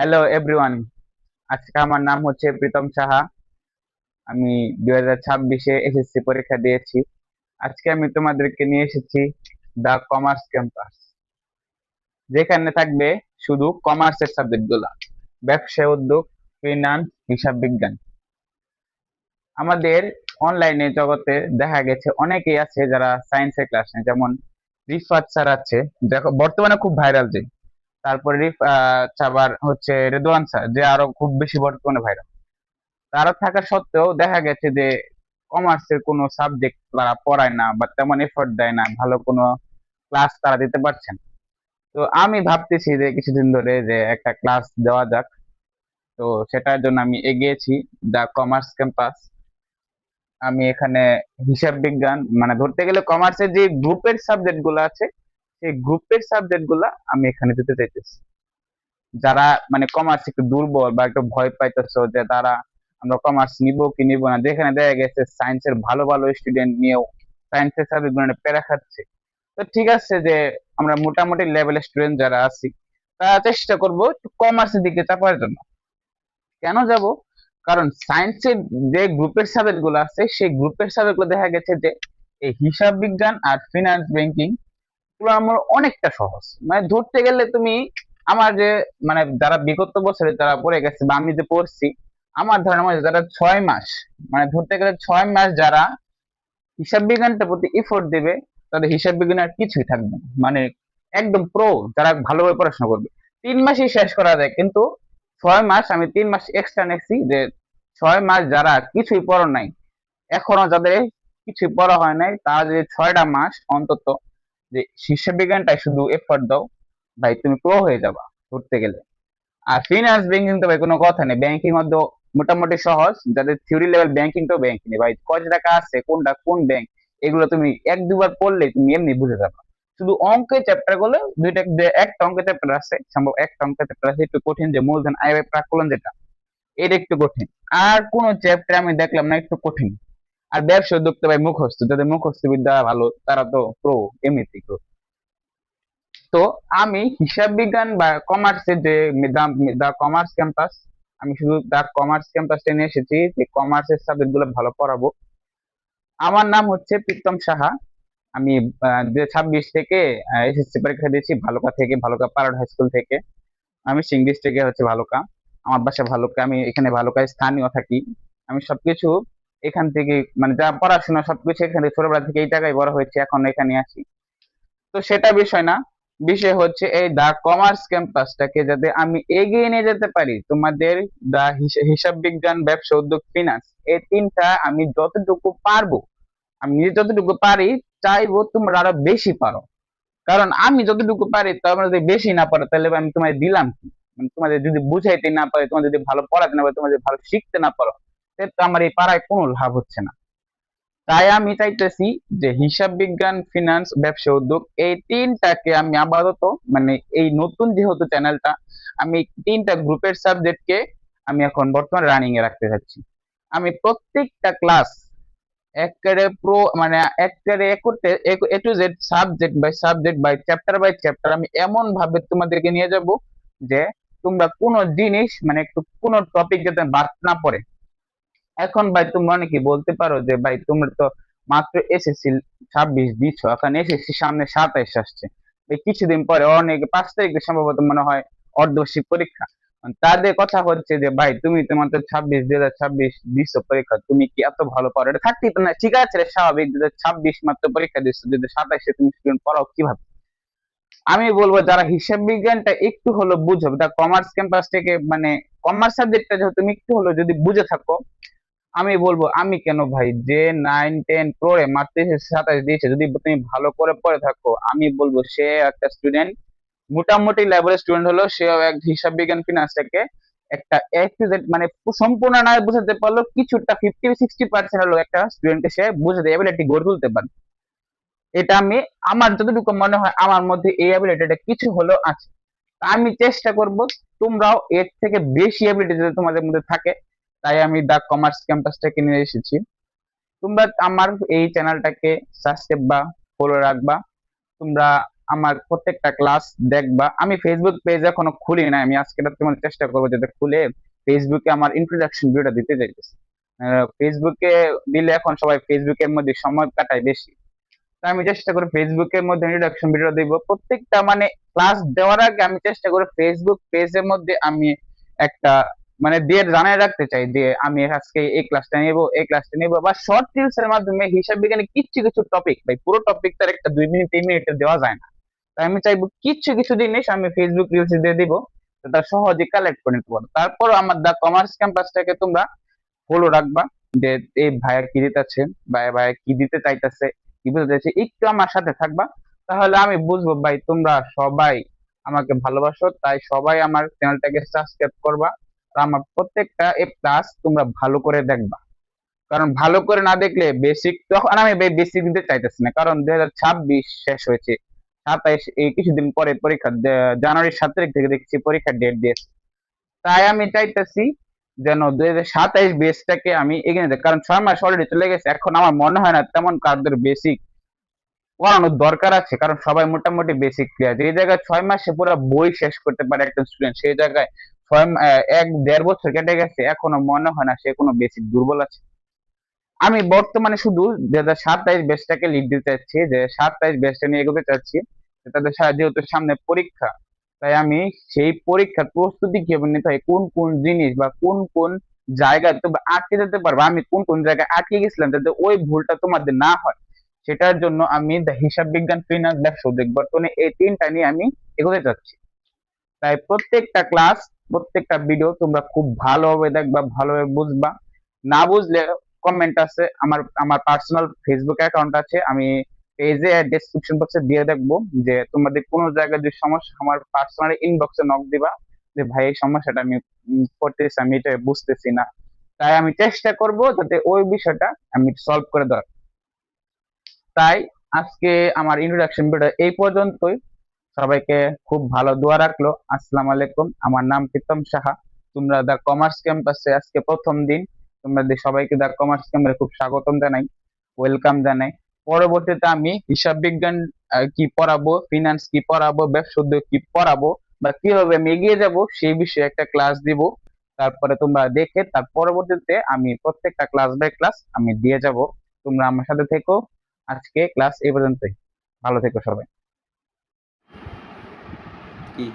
Hello everyone. আজকে আমার নাম হচ্ছে প্রীতম সাহা। আমি 2026-এ এসএসসি পরীক্ষা দিয়েছি। আজকে আমি তোমাদেরকে নিয়ে এসেছি দা কমার্স ক্যাম্পাস, যেখানে থাকবে শুধু কমার্সের সাবজেক্ট গুলা: ব্যবসা, উদ্যোগ, ফিনান্স, হিসাব বিজ্ঞান। আমাদের অনলাইনে জগতে দেখা গেছে অনেকেই আছে যারা সায়েন্সের ক্লাস নেয়, যেমন রিফাত স্যার আছে, দেখো বর্তমানে খুব ভাইরাল। যে তারপরে আবার হচ্ছে রেদওয়ান স্যার, যে আরো খুব বেশি বর্তমানে ভাইরাল। তারা থাকা সত্ত্বেও দেখা গেছে যে কমার্সের কোনো সাবজেক্ট তারা পড়ায় না বা তেমন এফোর্ট দেয় না, ভালো কোনো ক্লাস তারা দিতে পারছেন। তো আমি ভাবতেছি যে কিছুদিন ধরে যে একটা ক্লাস দেওয়া যাক। তো সেটার জন্য আমি এগিয়েছি দা কমার্স ক্যাম্পাস। আমি এখানে হিসাব বিজ্ঞান, মানে ধরতে গেলে কমার্সের যে গ্রুপের সাবজেক্ট গুলো আছে, সেই গ্রুপের সাবজেক্ট গুলা আমি এখানে দিতে চাইতেছি। যারা মানে কমার্স একটু দুর্বল বা একটু ভয় পাইতেছো যে তারা আমরা কমার্স নিব কি নিব না, যেখানে দেখা গেছে সায়েন্সের ভালো ভালো স্টুডেন্ট নিয়েও সায়েন্সের সাবজেক্ট মানে প্যারা খাচ্ছে। তো ঠিক আছে যে আমরা মোটামুটি লেভেলের স্টুডেন্ট যারা আছি, তারা চেষ্টা করব একটু কমার্সের দিকে চাপার জন্য। কেন যাব? কারণ সায়েন্সের যে গ্রুপের সাবজেক্ট গুলো আছে, সেই গ্রুপের সাবজেক্ট গুলো দেখা গেছে যে এই হিসাব বিজ্ঞান আর ফিনান্স ব্যাংকিং পুরো আমার অনেকটা সহজ। মানে ধরতে গেলে তুমি আমার যে মানে যারা বিগত বছরে যারা পড়ে গেছে বা আমি যে পড়ছি, আমার ধারণা মধ্যে যারা 6 মাস, মানে ধরতে গেলে 6 মাস যারা হিসাব বিজ্ঞানটার প্রতি এফোর্ট দেবে, তাদের হিসাব বিজ্ঞান আর কিছুই থাকবে না। মানে একদম প্রো যারা ভালোভাবে পড়াশোনা করবে, 3 মাসেই শেষ করা যায়। কিন্তু 6 মাস, আমি 3 মাস এক্সট্রা নিচ্ছি যে 6 মাস যারা কিছুই পড়া নাই, এখনো যাদের কিছুই পড়া হয় নাই, তারা যদি 6টা মাস অন্তত যে হিসাব বিজ্ঞানটাই শুধু এফোর্ট দাও, ভাই তুমি প্রো হয়ে যাবা ধরতে গেলে। আর ফিনান্স ব্যাংকিং তো ভাই কোনো কথা নেই, ব্যাংকিং মধ্যে মোটামুটি সহজ। যাদের থিওরি লেভেল ব্যাংকিং তো ব্যাংকিং ভাই কয় টাকা আছে, কোনটা কোন ব্যাংক, এগুলো তুমি এক দুবার পড়লে তুমি এমনি বুঝে যাবে। শুধু অঙ্কের চ্যাপ্টার গুলো দুইটা, একটা অঙ্কের চ্যাপ্টার আছে সম্ভব, একটা অঙ্কের চ্যাপ্টার আছে একটু কঠিন, যে মূলধন আয় ব্যয় প্রাক্কলন যেটা, এটা একটু কঠিন। আর কোন চ্যাপ্টার আমি দেখলাম না একটু কঠিন। আর ব্যবসা উদ্যোক্তা ভাই মুখস্থ, যাদের মুখস্থ বিদ্যা ভালো তারা তো প্রো, এমনিতেই প্রো। তো আমি হিসাব বিজ্ঞান বা কমার্সের যে দা কমার্স ক্যাম্পাস, আমি শুধু দা কমার্স ক্যাম্পাসটা নিয়ে এসেছি যে কমার্সের সাবজেক্ট গুলো ভালো পড়াবো। আমার নাম হচ্ছে প্রীতম সাহা। আমি 2026 থেকে এসএসসি পরীক্ষা দিয়েছি ভালুকা থেকে, ভালুকা পারড হাই স্কুল থেকে। আমি সিংডিস থেকে হচ্ছে ভালুকা, আমার বাসা ভালুকা, আমি এখানে ভালুকায় স্থানীয় থাকি। আমি সবকিছু এখান থেকে, মানে যা পড়াশোনা সবকিছু এখানে, ছোটবেলা থেকে এই জায়গায় বড় হয়েছে, এখন এখানে আছি। তো সেটা বিষয় না, বিষয় হচ্ছে এই দা কমার্স ক্যাম্পাসটাকে যাতে আমি এগিয়ে নিয়ে যেতে পারি। তোমাদের দা হিসাব বিজ্ঞান, ব্যবসা, উদ্যোগ, ফিনান্স, এই তিনটা আমি যতটুকু পারবো, আমি নিজে যতটুকু পারি, চাইবো তোমরা আরো বেশি পারো। কারণ আমি যতটুকু পারি তোমরা যদি বেশি না পারো, তাহলে আমি তোমাদের দিলাম কি? মানে তোমাদের যদি বুঝাইতে না পারি, তোমাদের যদি ভালো পড়াতে না পারি, তোমাদের ভালো শিখতে না পারো, তাহলে তো আমার এই পাড়ায় কোনো লাভ হচ্ছে না। তাই আমি চাইতেছি যে হিসাব বিজ্ঞান, ফিনান্স, ব্যবসা, উদ্যোগ, এই তিনটাকে আমি আপাতত, মানে এই নতুন যেহেতু চ্যানেলটা, আমি তিনটা গ্রুপের সাবজেক্টকে আমি এখন বর্তমানে রানিং এ রাখতে চাচ্ছি। আমি প্রত্যেকটা ক্লাস একেবারে প্রো, মানে একেবারে এ করতে, A to Z, subject by chapter আমি এমন ভাবে তোমাদেরকে নিয়ে যাব যে তোমরা কোনো জিনিস, মানে একটু কোনো টপিক যাতে বাদ না পড়ে। এখন ভাই তোমরা অনেকে বলতে পারো যে ভাই তোমরা তো মাত্র এসএসসি 26 দিচ্ছ, এখন এসএসসি সামনে 27 আসছে, এই কিছুদিন পরে অনেক 5 তারিখে সম্ভবত মনে হয় অর্ধবার্ষিক পরীক্ষা। তাদের কথা হচ্ছে যে ভাই তুমি তো মাত্র 2026 দিচ্ছ পরীক্ষা, তুমি কি এত ভালো পারো? এটা থাকতেই তো না, ঠিক আছে রে, স্বাভাবিক, 2026 মাত্র পরীক্ষা দিচ্ছ, 2027 তুমি স্টুডেন্ট পড়াও কিভাবে? আমি বলবো যারা হিসাব বিজ্ঞানটা একটু হলো বুঝো, তা কমার্স ক্যাম্পাস থেকে, মানে কমার্স সাবজেক্টটা যেহেতু তুমি একটু হলো যদি বুঝে থাকো, আমি বলবো আমি কেন ভাই, যে 9-10 পড়ে মাত্র 27 দিয়েছে, যদি তুমি ভালো করে পড়ে থাকো, আমি বলবো সে একটা স্টুডেন্ট, মোটামুটি লেভেলের স্টুডেন্ট হলো সেও এক হিসাব বিজ্ঞান ফিনান্সটাকে একটা এ টু জেড, মানে সম্পূর্ণ না বুঝাতে পারলো, কিছুটা 50-60% হলো একটা স্টুডেন্টকে সে বুঝাতে এবিলিটি গড়ে তুলতে পারে। এটা আমি, আমার যতটুকু মনে হয় আমার মধ্যে এই অ্যাবিলিটিটা কিছু হলেও আছে। তা আমি চেষ্টা করব তোমরাও এর থেকে বেশি অ্যাবিলিটি যদি তোমাদের মধ্যে থাকে। তাই আমি দা কমার্স ক্যাম্পাসটাকে নিয়ে এসেছি। তোমরা আমার এই চ্যানেলটাকে সাবস্ক্রাইব বা ফলো রাখবা। তোমরা আমার প্রত্যেকটা ক্লাস দেখবা। আমি ফেসবুক পেজ এখনো খুলি না, আমি আজকে তোমার চেষ্টা করবো যাতে খুলে ফেসবুকে আমার ইন্ট্রোডাকশন ভিডিওটা দিতে চাইতেছি। ফেসবুকে দিলে এখন সবাই ফেসবুকের মধ্যে সময় কাটায় বেশি, তাই আমি চেষ্টা করি ফেসবুকের মধ্যে ইন্ট্রোডাকশন ভিডিও দিব। প্রত্যেকটা মানে ক্লাস দেওয়ার আগে আমি চেষ্টা করি ফেসবুক পেজের মধ্যে আমি একটা মানে দিয়ে জানাই রাখতে চাই যে আমি আজকে এই ক্লাসটা নেব, এই ক্লাসটা নেব, বা শর্ট রিলস এর মাধ্যমে হিসাব বিজ্ঞানে কিছু কিছু টপিক, ভাই পুরো টপিক তার একটা 2 মিনিট 3 মিনিটে দেওয়া যায় না। তাই আমি চাইবো কিছু কিছু জিনিস আমি ফেসবুক রিলস দিয়ে দিব, তারা সহজে কালেক্ট করে নিতে পারো। তারপর আমার দা কমার্স ক্যাম্পাসটাকে তোমরা ফলো রাখবা, যে এই ভাইয়া কি দিতেছে, ভাইয়া কি দিতে চাইতেছে, কি বলতে চাইছে, একটু আমার সাথে থাকবা। তাহলে আমি বুঝবো ভাই তোমরা সবাই আমাকে ভালোবাসো, তাই সবাই আমার চ্যানেলটাকে সাবস্ক্রাইব করবা। আর আমার প্রত্যেকটা এই ক্লাস তোমরা ভালো করে দেখবা, কারণ ভালো করে না দেখলে বেসিক, তখন আমি বেসিক দিতে চাইতেছি না, কারণ 2026 শেষ হয়েছে, 27 এই কিছুদিন পরে পরীক্ষা, জানুয়ারির 7 তারিখ থেকে দেখছি পরীক্ষার ডেট দিয়েছে। তাই আমি চাইতেছি যেন 2027 বেসটাকে আমি এগিয়ে নিতে, কারণ 6 মাস অলরেডি চলে গেছে, এখন আমার মনে হয় না তেমন কারোর বেসিক পড়ানোর দরকার আছে, কারণ সবাই মোটামুটি বেসিক ক্লিয়ার। যে জায়গায় 6 মাসে পুরো বই শেষ করতে পারে একটা স্টুডেন্ট, সেই জায়গায় 1-1.5 বছর কেটে গেছে, এখনো মনে হয় না সে কোনো বেসিক দুর্বল আছে। আমি বর্তমানে শুধু 2027 ব্যাচটাকে লিড দিতে চাচ্ছি, যে 27 ব্যাচটা নিয়ে এগোতে চাচ্ছি। তাদের যেহেতু সামনে পরীক্ষা, তাই আমি সেই পরীক্ষার প্রস্তুতি কিভাবে নিতে হয়, কোন কোন জিনিস বা কোন কোন জায়গায় তোমরা আটকে যেতে পারবে, আমি কোন কোন জায়গায় আটকে গেছিলাম যাতে ওই ভুলটা তোমাদের না হয়, সেটার জন্য আমি হিসাব বিজ্ঞান, ফিনান্স, ব্যবসা, উদ্যোগ, বর্তমানে এই তিনটা নিয়ে আমি এগোতে চাচ্ছি। তাই প্রত্যেকটা ক্লাস, প্রত্যেকটা ভিডিও তোমরা খুব ভালোভাবে দেখবা, ভালোভাবে বুঝবা। না বুঝলে কমেন্ট আছে, আমার আমার পার্সোনাল ফেসবুক অ্যাকাউন্ট আছে, আমি পেজে ডেসক্রিপশন বক্সে দিয়ে দেখবো, যে তোমাদের কোনো জায়গায় যদি সমস্যা, আমার পার্সোনাল ইনবক্সে নক দিবা যে ভাই এই সমস্যাটা আমি করতেছি, আমি এটা বুঝতেছি না। তাই আমি চেষ্টা করব যাতে ওই বিষয়টা আমি সলভ করে দেওয়ার। তাই আজকে আমার ইন্ট্রোডাকশন ভিডিও এই পর্যন্তই। সবাইকে খুব ভালো দোয়া রাখলো। আসসালামু আলাইকুম, আমার নাম প্রীতম সাহা। তোমরা দা কমার্স ক্যাম্পাসে আজকে প্রথম দিন, তোমাদের সবাইকে দা কমার্স ক্যাম্পাসে খুব স্বাগতম জানাই, ওয়েলকাম জানাই। পরবর্তীতে আমি হিসাব বিজ্ঞান কি পড়াবো, ফিনান্স কি পড়াবো, ব্যবসা উদ্যোগ কি পড়াবো, বা কিভাবে আমি এগিয়ে যাব সেই বিষয়ে একটা ক্লাস দিব। তারপরে তোমরা দেখে তার পরবর্তীতে আমি প্রত্যেকটা ক্লাস বাই ক্লাস আমি দিয়ে যাব। তোমরা আমার সাথে থেকো। আজকে ক্লাস এই পর্যন্তই। ভালো থেকো সবাই। কি